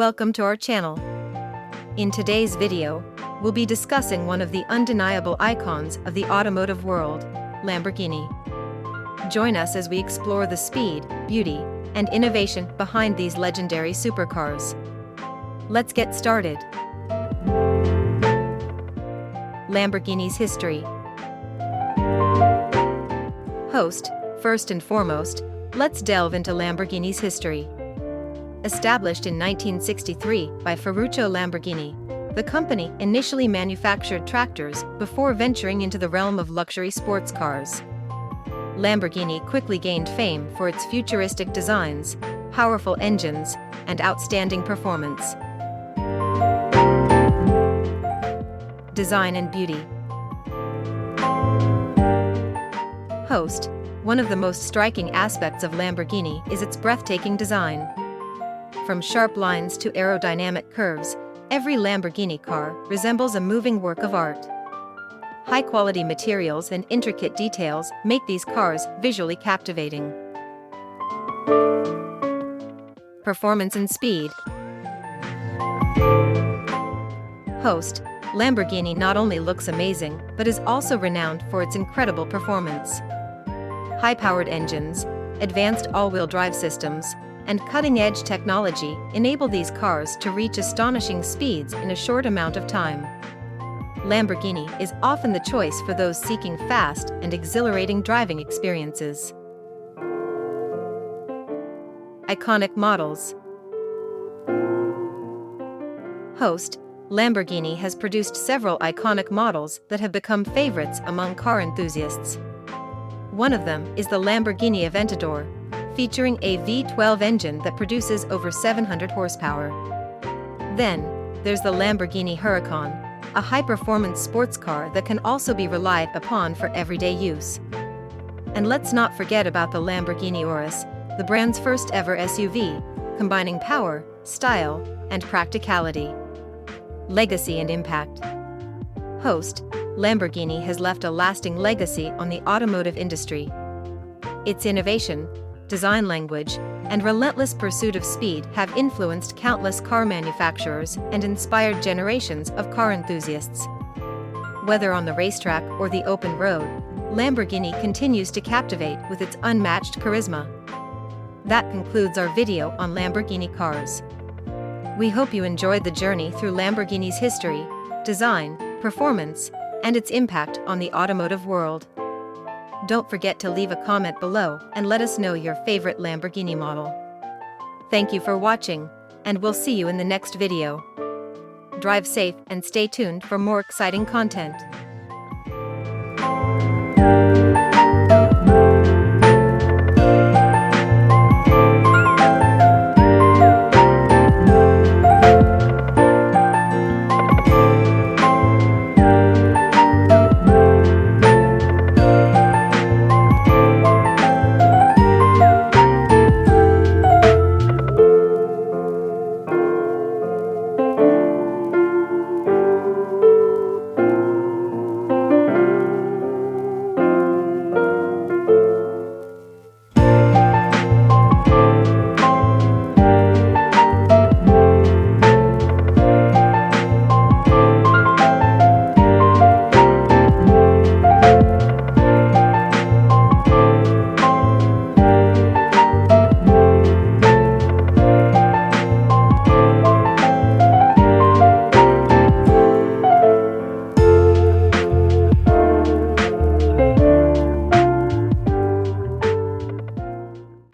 welcome to our channel. In today's video, we'll be discussing one of the undeniable icons of the automotive world, Lamborghini. Join us as we explore the speed, beauty, and innovation behind these legendary supercars. Let's get started. Lamborghini's history. First and foremost, let's delve into Lamborghini's history. Established in 1963 by Ferruccio Lamborghini, the company initially manufactured tractors before venturing into the realm of luxury sports cars. Lamborghini quickly gained fame for its futuristic designs, powerful engines, and outstanding performance. Design and beauty. One of the most striking aspects of Lamborghini is its breathtaking design. From sharp lines to aerodynamic curves, every Lamborghini car resembles a moving work of art. High-quality materials and intricate details make these cars visually captivating. Performance and speed. Lamborghini not only looks amazing, but is also renowned for its incredible performance. High-powered engines, advanced all-wheel drive systems, and cutting-edge technology enable these cars to reach astonishing speeds in a short amount of time. Lamborghini is often the choice for those seeking fast and exhilarating driving experiences. Iconic models. Lamborghini has produced several iconic models that have become favorites among car enthusiasts. One of them is the Lamborghini Aventador, featuring a V12 engine that produces over 700 horsepower. Then, there's the Lamborghini Huracan, a high-performance sports car that can also be relied upon for everyday use. And let's not forget about the Lamborghini Urus, the brand's first-ever SUV, combining power, style, and practicality. Legacy and impact. Lamborghini has left a lasting legacy on the automotive industry. Its innovation, design language, and relentless pursuit of speed have influenced countless car manufacturers and inspired generations of car enthusiasts. Whether on the racetrack or the open road, Lamborghini continues to captivate with its unmatched charisma. That concludes our video on Lamborghini cars. We hope you enjoyed the journey through Lamborghini's history, design, performance, and its impact on the automotive world. Don't forget to leave a comment below and let us know your favorite Lamborghini model. Thank you for watching, and we'll see you in the next video. Drive safe and stay tuned for more exciting content.